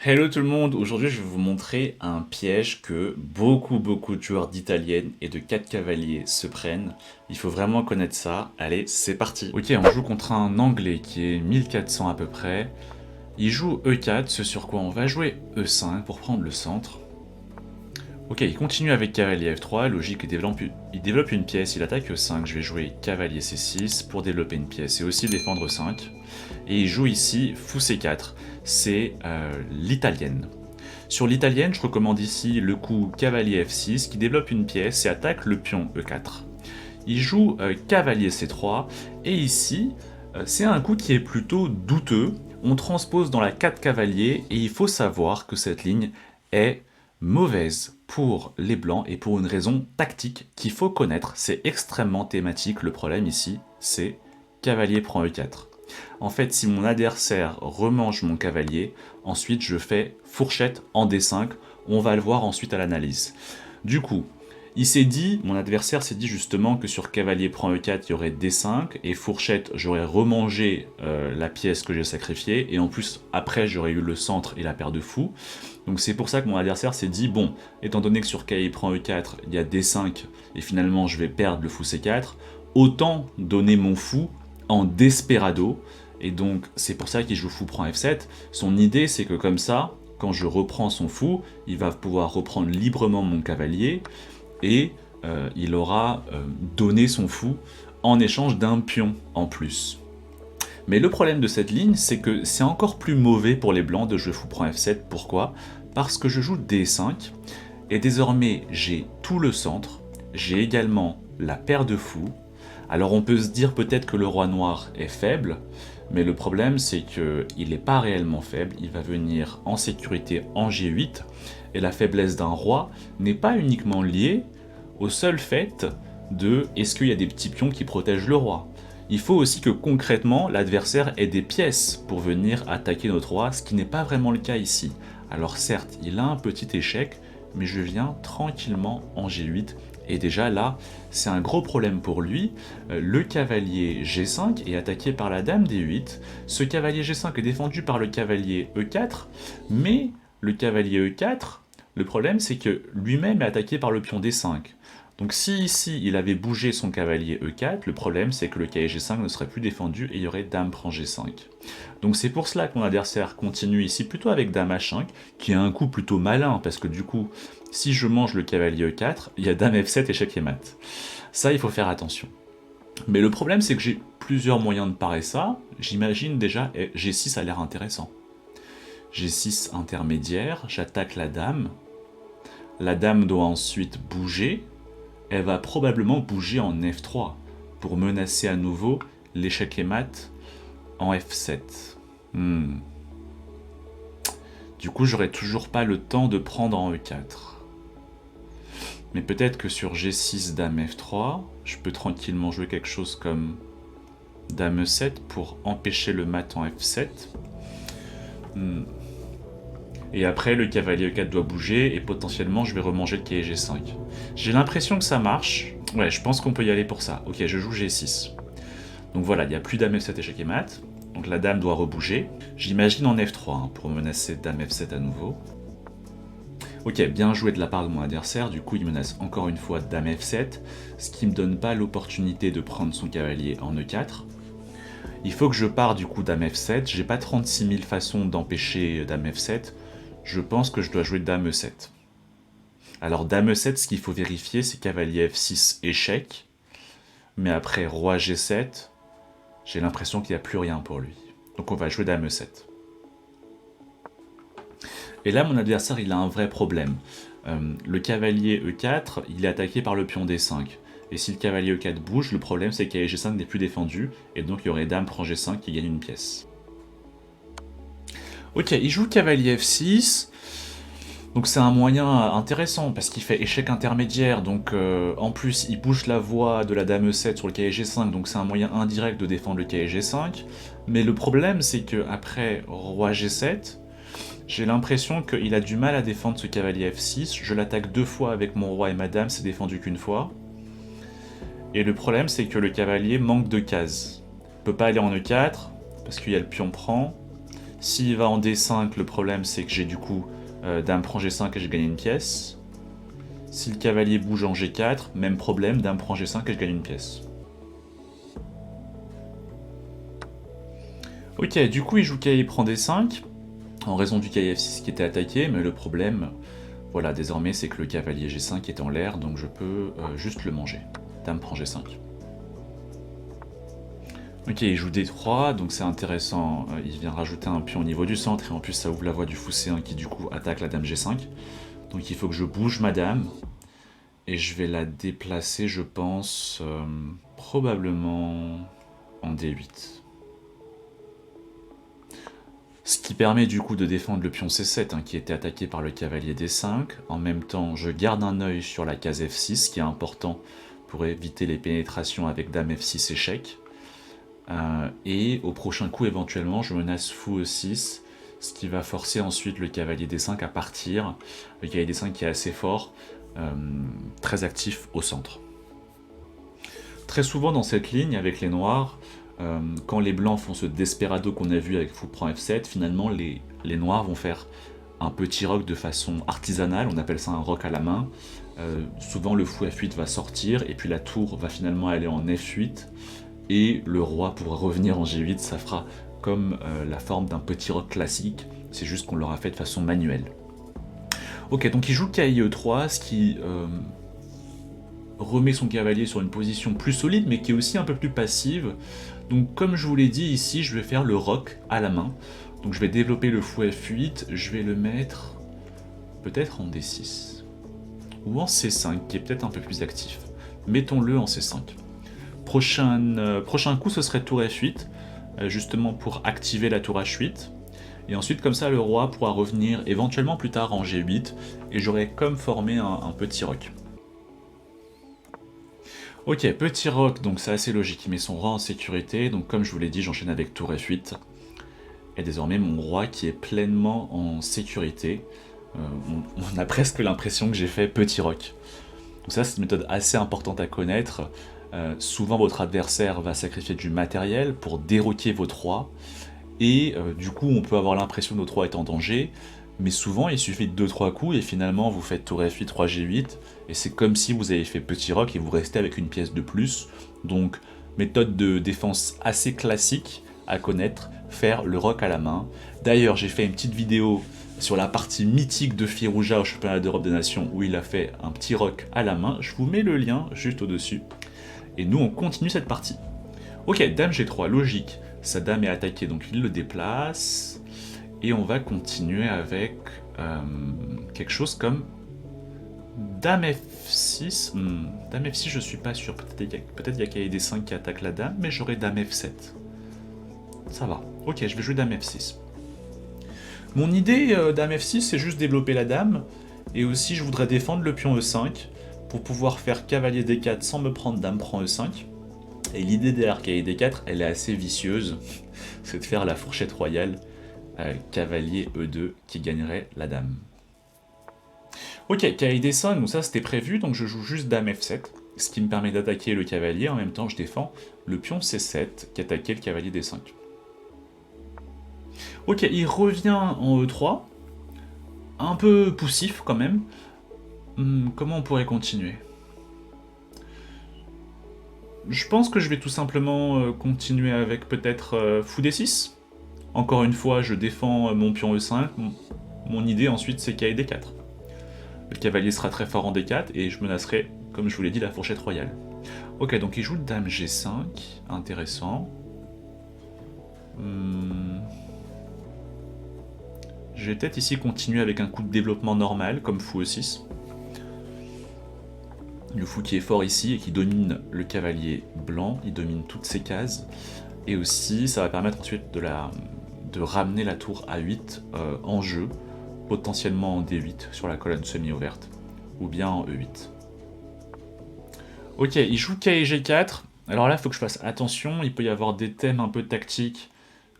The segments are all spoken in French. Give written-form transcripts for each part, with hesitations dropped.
Hello tout le monde, aujourd'hui je vais vous montrer un piège que beaucoup de joueurs d'italienne et de 4 cavaliers se prennent. Il faut vraiment connaître ça. Allez, c'est parti. Ok, on joue contre un anglais qui est 1400 à peu près. Il joue E4, ce sur quoi on va jouer E5 pour prendre le centre. Ok, il continue avec cavalier F3, logique, il développe une pièce, il attaque E5, je vais jouer cavalier C6 pour développer une pièce et aussi défendre 5. Et il joue ici fou C4, c'est l'italienne. Sur l'italienne, je recommande ici le coup cavalier F6 qui développe une pièce et attaque le pion E4. Il joue cavalier C3 et ici, c'est un coup qui est plutôt douteux. On transpose dans la 4 cavaliers et il faut savoir que cette ligne est mauvaise pour les blancs et pour une raison tactique qu'il faut connaître. C'est extrêmement thématique. Le problème ici, c'est cavalier prend E4. En fait, si mon adversaire remange mon cavalier, ensuite je fais fourchette en D5. On va le voir ensuite à l'analyse. Du coup, mon adversaire s'est dit justement que sur cavalier prend E4, il y aurait D5, et fourchette, j'aurais remangé la pièce que j'ai sacrifiée, et en plus, après, j'aurais eu le centre et la paire de fous. Donc c'est pour ça que mon adversaire s'est dit, bon, étant donné que sur cavalier prend E4, il y a D5, et finalement je vais perdre le fou C4, autant donner mon fou en desperado, et donc c'est pour ça qu'il joue fou prend F7. Son idée, c'est que comme ça, quand je reprends son fou, il va pouvoir reprendre librement mon cavalier, et il aura donné son fou en échange d'un pion en plus. Mais le problème de cette ligne, c'est que c'est encore plus mauvais pour les blancs de jouer fou prend F7. Pourquoi? Parce que je joue D5, et désormais j'ai tout le centre, j'ai également la paire de fous. Alors on peut se dire peut-être que le roi noir est faible, mais le problème c'est qu'il n'est pas réellement faible, il va venir en sécurité en G8, et la faiblesse d'un roi n'est pas uniquement liée au seul fait de est-ce qu'il y a des petits pions qui protègent le roi. Il faut aussi que concrètement l'adversaire ait des pièces pour venir attaquer notre roi, ce qui n'est pas vraiment le cas ici. Alors certes, il a un petit échec, mais je viens tranquillement en G8, et déjà là, c'est un gros problème pour lui. Le cavalier G5 est attaqué par la dame D8, ce cavalier G5 est défendu par le cavalier E4, mais le cavalier E4, le problème c'est que lui-même est attaqué par le pion D5. Donc si ici il avait bougé son cavalier E4, le problème c'est que le cavalier G5 ne serait plus défendu et il y aurait dame prend G5. Donc c'est pour cela que mon adversaire continue ici plutôt avec dame H5, qui est un coup plutôt malin, parce que du coup, si je mange le cavalier E4, il y a dame F7 échec et mat. Ça, il faut faire attention. Mais le problème c'est que j'ai plusieurs moyens de parer ça. J'imagine déjà, G6 a l'air intéressant. G6 intermédiaire, j'attaque la dame. La dame doit ensuite bouger. Elle va probablement bouger en F3 pour menacer à nouveau l'échec et mat en F7. Du coup, j'aurai toujours pas le temps de prendre en E4. Mais peut-être que sur G6, dame F3, je peux tranquillement jouer quelque chose comme dame E7 pour empêcher le mat en F7. Et après, le cavalier E4 doit bouger, et potentiellement, je vais remanger le cavalier G5. J'ai l'impression que ça marche. Ouais, je pense qu'on peut y aller pour ça. Ok, je joue G6. Donc voilà, il n'y a plus dame F7 échec et mat. Donc la dame doit rebouger. J'imagine en F3 pour menacer dame F7 à nouveau. Ok, bien joué de la part de mon adversaire. Du coup, il menace encore une fois dame F7, ce qui me donne pas l'opportunité de prendre son cavalier en E4. Il faut que je pars du coup dame F7. J'ai pas 36 000 façons d'empêcher dame F7. Je pense que je dois jouer dame E7. Alors dame E7, ce qu'il faut vérifier, c'est cavalier F6 échec. Mais après roi G7, j'ai l'impression qu'il n'y a plus rien pour lui. Donc on va jouer dame E7. Et là, mon adversaire, il a un vrai problème. Le cavalier E4, il est attaqué par le pion D5. Et si le cavalier E4 bouge, le problème c'est que cavalier G5 n'est plus défendu, et donc il y aurait dame prend G5 qui gagne une pièce. Ok, il joue cavalier F6. Donc c'est un moyen intéressant, parce qu'il fait échec intermédiaire, donc en plus il bouge la voie de la dame E7 sur le cavalier G5, donc c'est un moyen indirect de défendre le cavalier G5. Mais le problème c'est que après roi G7, j'ai l'impression qu'il a du mal à défendre ce cavalier F6, je l'attaque 2 fois avec mon roi et ma dame, c'est défendu qu'une fois. Et le problème c'est que le cavalier manque de cases. Il peut pas aller en E4, parce qu'il y a le pion prend, S'il va en D5, le problème c'est que j'ai du coup dame prend G5 et je gagne une pièce. Si le cavalier bouge en G4, même problème, dame prend G5 et je gagne une pièce. Ok, du coup il joue cavalier prend D5, en raison du cavalier F6 qui était attaqué, mais le problème, voilà, désormais c'est que le cavalier G5 est en l'air, donc je peux juste le manger. Dame prend G5. Ok, il joue D3, donc c'est intéressant, il vient rajouter un pion au niveau du centre, et en plus ça ouvre la voie du fou C1 qui du coup attaque la dame G5. Donc il faut que je bouge ma dame, et je vais la déplacer, je pense, probablement en D8. Ce qui permet du coup de défendre le pion C7 qui était attaqué par le cavalier D5. En même temps, je garde un œil sur la case F6 qui est important pour éviter les pénétrations avec dame F6 échec. Et au prochain coup, éventuellement, je menace fou E6, ce qui va forcer ensuite le cavalier D5 à partir. Le cavalier D5 qui est assez fort, très actif au centre. Très souvent dans cette ligne, avec les noirs, quand les blancs font ce desperado qu'on a vu avec fou prend F7, finalement les noirs vont faire un petit rock de façon artisanale, on appelle ça un rock à la main. Souvent le fou F8 va sortir, et puis la tour va finalement aller en F8, et le roi pourra revenir en G8, ça fera comme la forme d'un petit rock classique, c'est juste qu'on l'aura fait de façon manuelle. Ok, donc il joue cavalier E3, ce qui remet son cavalier sur une position plus solide, mais qui est aussi un peu plus passive. Donc comme je vous l'ai dit ici, je vais faire le rock à la main. Donc je vais développer le fou F8, je vais le mettre peut-être en D6. Ou en C5, qui est peut-être un peu plus actif. Mettons-le en C5. Prochain coup, ce serait tour F8, justement pour activer la tour H8. Et ensuite, comme ça, le roi pourra revenir éventuellement plus tard en G8, et j'aurai comme formé un petit roc. Ok, petit roc, donc c'est assez logique, il met son roi en sécurité, donc comme je vous l'ai dit, j'enchaîne avec tour F8. Et désormais, mon roi qui est pleinement en sécurité. On a presque l'impression que j'ai fait petit roc. Donc ça, c'est une méthode assez importante à connaître. Souvent, votre adversaire va sacrifier du matériel pour déroquer votre roi, et du coup, on peut avoir l'impression que notre roi est en danger, mais souvent, il suffit de 2-3 coups, et finalement, vous faites tour F8, roi G8, et c'est comme si vous avez fait petit roc, et vous restez avec une pièce de plus. Donc, méthode de défense assez classique à connaître, faire le roc à la main. D'ailleurs, j'ai fait une petite vidéo sur la partie mythique de Firouzja au championnat d'Europe des Nations, où il a fait un petit roc à la main. Je vous mets le lien juste au-dessus. Et nous, on continue cette partie. Ok, dame G3, logique. Sa dame est attaquée, donc il le déplace. Et on va continuer avec quelque chose comme dame F6. Dame F6, je suis pas sûr. Peut-être il y a cavalier D5 qui attaque la dame, mais j'aurai dame F7. Ça va. Ok, je vais jouer dame F6. Mon idée dame F6, c'est juste développer la dame. Et aussi, je voudrais défendre le pion E5 pour pouvoir faire cavalier D4 sans me prendre dame prend E5. Et l'idée derrière cavalier D4, elle est assez vicieuse. C'est de faire la fourchette royale cavalier E2 qui gagnerait la dame. Ok, cavalier D5, donc ça c'était prévu, donc je joue juste dame F7, ce qui me permet d'attaquer le cavalier, en même temps je défends le pion C7 qui attaquait le cavalier D5. Ok, il revient en E3, un peu poussif quand même. Comment on pourrait continuer? Je pense que je vais tout simplement continuer avec peut-être fou D6. Encore une fois, je défends mon pion E5. Mon idée ensuite, c'est cavalier D4. Le cavalier sera très fort en D4 et je menacerai, comme je vous l'ai dit, la fourchette royale. Ok, donc il joue dame G5. Intéressant. Je vais peut-être ici continuer avec un coup de développement normal, comme fou E6. Le fou qui est fort ici et qui domine le cavalier blanc, il domine toutes ces cases. Et aussi, ça va permettre ensuite de ramener la tour A8 en jeu, potentiellement en D8 sur la colonne semi-ouverte, ou bien en E8. Ok, il joue cavalier G4. Alors là, il faut que je fasse attention, il peut y avoir des thèmes un peu tactiques,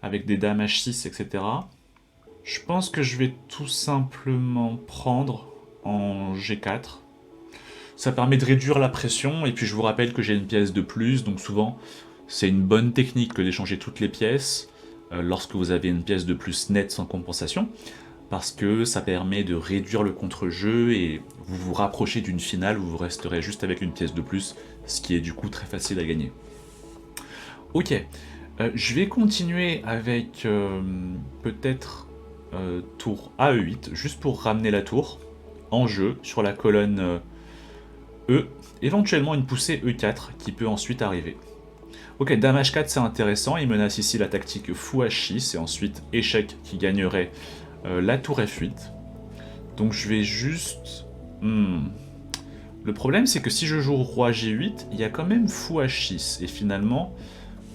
avec des dames H6, etc. Je pense que je vais tout simplement prendre en G4. Ça permet de réduire la pression, et puis je vous rappelle que j'ai une pièce de plus, donc souvent c'est une bonne technique que d'échanger toutes les pièces. lorsque vous avez une pièce de plus nette sans compensation, parce que ça permet de réduire le contre-jeu et vous vous rapprochez d'une finale où vous resterez juste avec une pièce de plus, ce qui est du coup très facile à gagner. Ok, je vais continuer avec peut-être tour AE8, juste pour ramener la tour en jeu sur la colonne E, éventuellement une poussée E4 qui peut ensuite arriver. Ok, Dame H4 c'est intéressant, il menace ici la tactique Fou H6 et ensuite échec qui gagnerait la tour F8. Donc je vais juste... Le problème c'est que si je joue Roi G8, il y a quand même Fou H6 et finalement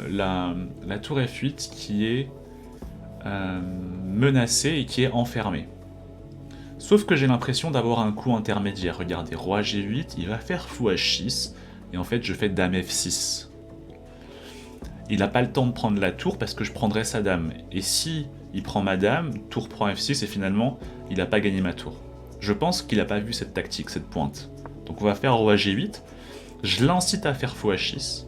la tour F8 qui est menacée et qui est enfermée. Sauf que j'ai l'impression d'avoir un coup intermédiaire. Regardez, Roi G8, il va faire Fou H6, et en fait je fais Dame F6. Il n'a pas le temps de prendre la tour parce que je prendrai sa dame. Et si il prend ma dame, tour prend F6 et finalement il n'a pas gagné ma tour. Je pense qu'il n'a pas vu cette tactique, cette pointe. Donc on va faire Roi G8. Je l'incite à faire Fou H6.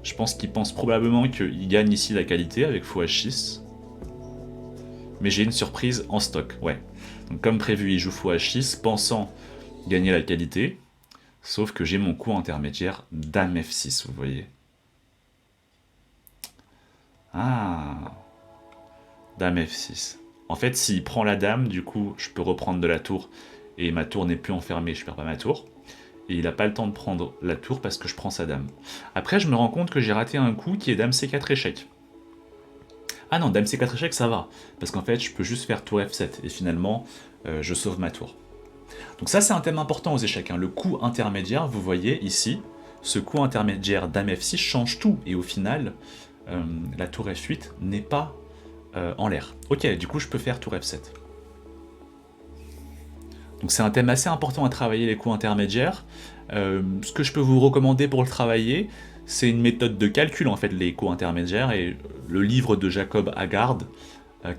Je pense qu'il pense probablement qu'il gagne ici la qualité avec Fou H6. Mais j'ai une surprise en stock, ouais. Donc comme prévu, il joue Fou H6, pensant gagner la qualité. Sauf que j'ai mon coup intermédiaire Dame F6, vous voyez. Ah, Dame F6. En fait, s'il prend la dame, du coup, je peux reprendre de la tour. Et ma tour n'est plus enfermée, je perds pas ma tour. Et il n'a pas le temps de prendre la tour parce que je prends sa dame. Après, je me rends compte que j'ai raté un coup qui est Dame C4 échec. Ah non, Dame C4 échec, ça va. Parce qu'en fait, je peux juste faire tour F7. Et finalement, je sauve ma tour. Donc ça, c'est un thème important aux échecs. Hein. Le coup intermédiaire, vous voyez ici, ce coup intermédiaire Dame F6 change tout. Et au final, la tour F8 n'est pas en l'air. Ok, du coup, je peux faire tour F7. Donc c'est un thème assez important à travailler, les coups intermédiaires. Ce que je peux vous recommander pour le travailler, c'est une méthode de calcul, en fait, les coups intermédiaires, et le livre de Jacob Haggard,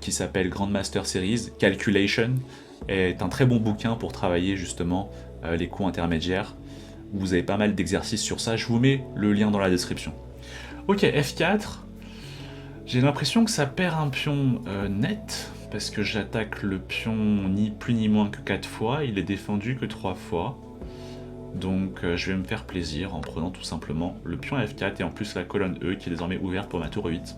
qui s'appelle Grandmaster Series, Calculation, est un très bon bouquin pour travailler justement les coups intermédiaires. Vous avez pas mal d'exercices sur ça, je vous mets le lien dans la description. Ok, F4, j'ai l'impression que ça perd un pion net, parce que j'attaque le pion ni plus ni moins que 4 fois, il est défendu que 3 fois. Donc je vais me faire plaisir en prenant tout simplement le pion F4 et en plus la colonne E qui est désormais ouverte pour ma tour E8.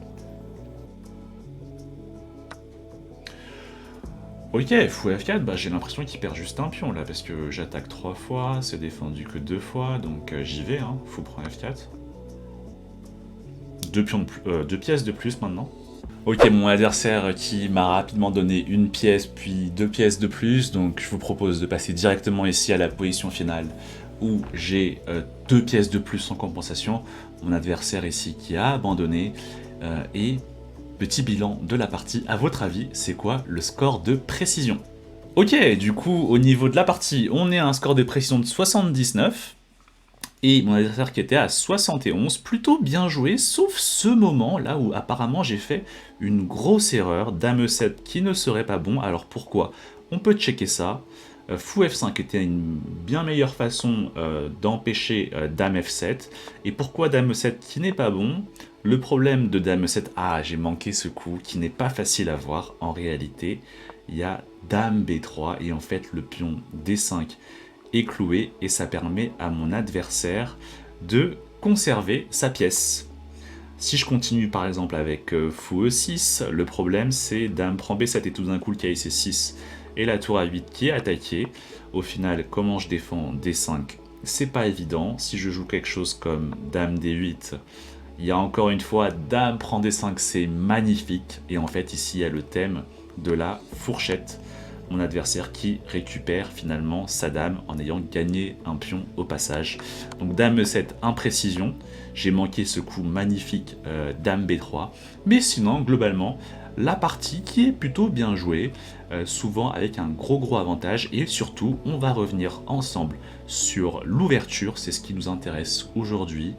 Ok, fou F4, bah, j'ai l'impression qu'il perd juste un pion là, parce que j'attaque 3 fois, c'est défendu que 2 fois, donc j'y vais, hein, fou prend F4. 2 pièces de plus maintenant. Ok, mon adversaire qui m'a rapidement donné une pièce puis 2 pièces de plus, donc je vous propose de passer directement ici à la position finale où j'ai 2 pièces de plus sans compensation. Mon adversaire ici qui a abandonné et petit bilan de la partie. À votre avis, c'est quoi le score de précision? Ok, du coup, au niveau de la partie, on est à un score de précision de 79. Et mon adversaire qui était à 71, plutôt bien joué, sauf ce moment là où apparemment j'ai fait une grosse erreur, Dame E7 qui ne serait pas bon. Alors pourquoi? On peut checker ça. Fou F5 était une bien meilleure façon d'empêcher Dame F7. Et pourquoi Dame E7 qui n'est pas bon? Le problème de Dame E7, ah j'ai manqué ce coup qui n'est pas facile à voir en réalité. Il y a Dame B3 et en fait le pion D5 est cloué et ça permet à mon adversaire de conserver sa pièce. Si je continue par exemple avec Fou E6, le problème c'est Dame prend B7 et tout d'un coup le KIC 6 et la tour A8 qui est attaquée. Au final, comment je défends D5? C'est pas évident. Si je joue quelque chose comme Dame D8, il y a encore une fois Dame prend D5, c'est magnifique. Et en fait ici il y a le thème de la fourchette. Mon adversaire qui récupère finalement sa dame en ayant gagné un pion au passage. Donc Dame E7, imprécision. J'ai manqué ce coup magnifique Dame B3. Mais sinon, globalement, la partie qui est plutôt bien jouée, souvent avec un gros avantage. Et surtout, on va revenir ensemble sur l'ouverture. C'est ce qui nous intéresse aujourd'hui.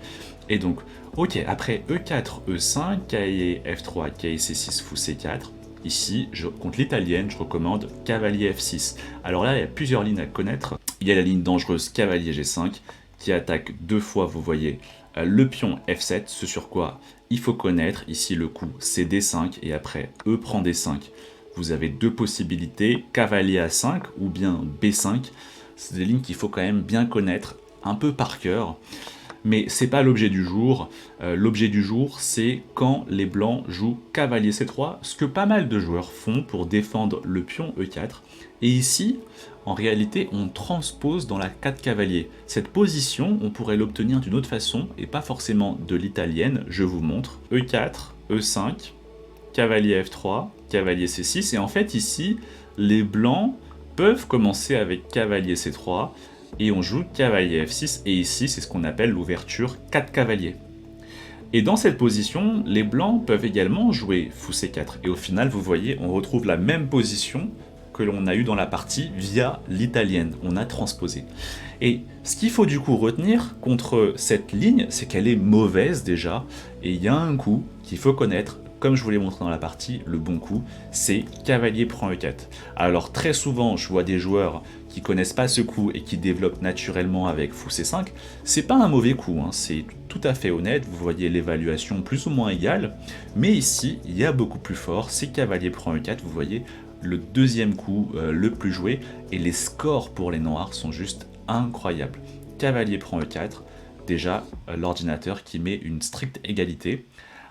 Et donc, ok, après E4, E5, KIE F3, KIE C6, Fou C4. Ici, contre l'italienne, je recommande cavalier F6. Alors là, il y a plusieurs lignes à connaître. Il y a la ligne dangereuse cavalier G5 qui attaque 2 fois, vous voyez, le pion F7, ce sur quoi il faut connaître ici le coup, c'est D5 et après E prend D5. Vous avez deux possibilités, cavalier A5 ou bien B5. C'est des lignes qu'il faut quand même bien connaître un peu par cœur. Mais c'est pas l'objet du jour. L'objet du jour, c'est quand les blancs jouent cavalier C3, ce que pas mal de joueurs font pour défendre le pion E4. Et ici, en réalité, on transpose dans la 4 cavalier. Cette position, on pourrait l'obtenir d'une autre façon, et pas forcément de l'italienne, je vous montre. E4, E5, cavalier F3, cavalier C6, et en fait ici, les blancs peuvent commencer avec cavalier C3, et on joue cavalier F6, et ici c'est ce qu'on appelle l'ouverture 4 cavaliers. Et dans cette position, les blancs peuvent également jouer fou C4, et au final vous voyez, on retrouve la même position que l'on a eu dans la partie via l'italienne, on a transposé. Et ce qu'il faut du coup retenir contre cette ligne, c'est qu'elle est mauvaise déjà, et il y a un coup qu'il faut connaître, comme je vous l'ai montré dans la partie, le bon coup, c'est cavalier prend E4. Alors très souvent, je vois des joueurs qui connaissent pas ce coup et qui développent naturellement avec fou C5. C'est pas un mauvais coup, hein, c'est tout à fait honnête, vous voyez l'évaluation plus ou moins égale, mais ici, il y a beaucoup plus fort, c'est cavalier prend E4, vous voyez le deuxième coup le plus joué, et les scores pour les noirs sont juste incroyables. Cavalier prend E4, déjà l'ordinateur qui met une stricte égalité.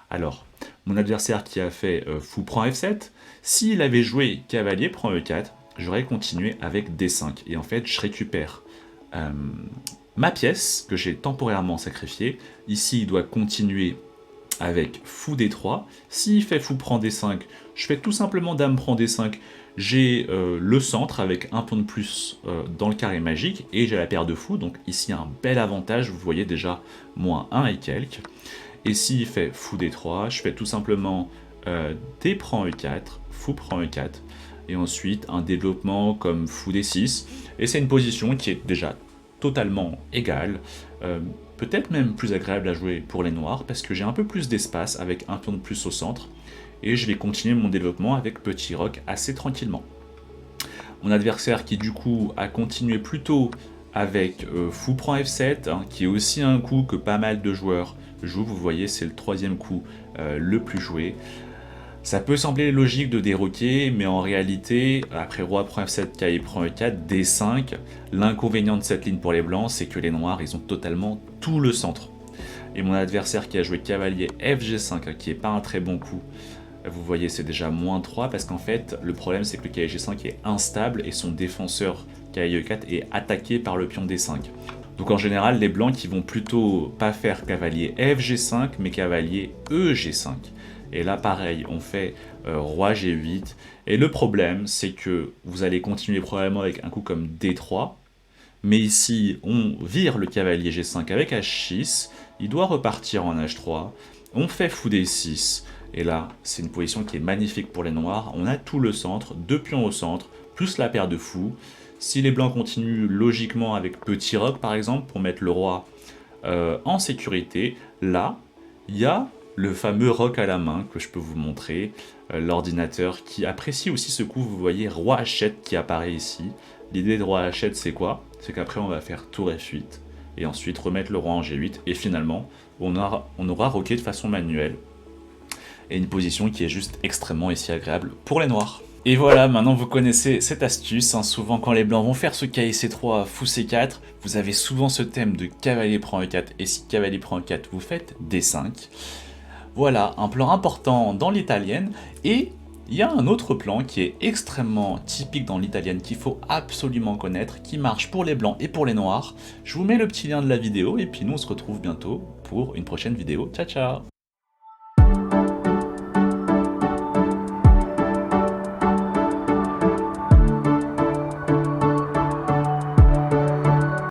Alors, mon adversaire qui a fait fou prend F7, s'il avait joué cavalier prend E4, j'aurais continué avec D5. Et en fait, je récupère ma pièce que j'ai temporairement sacrifiée. Ici, il doit continuer avec fou D3. S'il fait fou prend D5, je fais tout simplement dame prend D5. J'ai le centre avec un pion de plus dans le carré magique et j'ai la paire de fou. Donc ici, un bel avantage. Vous voyez déjà moins 1 et quelques. Et s'il fait fou D3, je fais tout simplement D prend E4, fou prend E4, et ensuite un développement comme fou D6, et c'est une position qui est déjà totalement égale, peut-être même plus agréable à jouer pour les noirs, parce que j'ai un peu plus d'espace avec un pion de plus au centre, et je vais continuer mon développement avec petit roc assez tranquillement. Mon adversaire qui du coup a continué plutôt avec fou prend F7, hein, qui est aussi un coup que pas mal de joueurs jouent, vous voyez c'est le troisième coup le plus joué. Ça peut sembler logique de déroquer, mais en réalité, après roi prend F7, cavalier prend E4, D5, l'inconvénient de cette ligne pour les blancs, c'est que les noirs, ils ont totalement tout le centre. Et mon adversaire qui a joué cavalier FG5, qui est pas un très bon coup, vous voyez c'est déjà moins 3, parce qu'en fait, le problème c'est que le cavalier G5 est instable, et son défenseur cavalier E4 est attaqué par le pion D5. Donc en général, les blancs qui vont plutôt pas faire cavalier FG5, mais cavalier EG5. Et là pareil, on fait roi G8, et le problème c'est que vous allez continuer probablement avec un coup comme D3, mais ici on vire le cavalier G5 avec H6, il doit repartir en H3, on fait fou D6, et là c'est une position qui est magnifique pour les noirs, on a tout le centre, deux pions au centre, plus la paire de fous. Si les blancs continuent logiquement avec petit roc par exemple, pour mettre le roi en sécurité, là il y a le fameux roc à la main que je peux vous montrer, l'ordinateur qui apprécie aussi ce coup, vous voyez roi H7 qui apparaît ici. L'idée de roi H7 c'est quoi? C'est qu'après on va faire tour F8, et ensuite remettre le roi en G8, et finalement on aura roqué de façon manuelle. Et une position qui est juste extrêmement ici agréable pour les noirs. Et voilà, maintenant vous connaissez cette astuce, hein. Souvent quand les blancs vont faire ce cavalier C3, fou C4, vous avez souvent ce thème de cavalier prend E4, et si cavalier prend E4, vous faites D5. Voilà, un plan important dans l'italienne, et il y a un autre plan qui est extrêmement typique dans l'italienne qu'il faut absolument connaître, qui marche pour les blancs et pour les noirs. Je vous mets le petit lien de la vidéo, et puis nous on se retrouve bientôt pour une prochaine vidéo. Ciao ciao!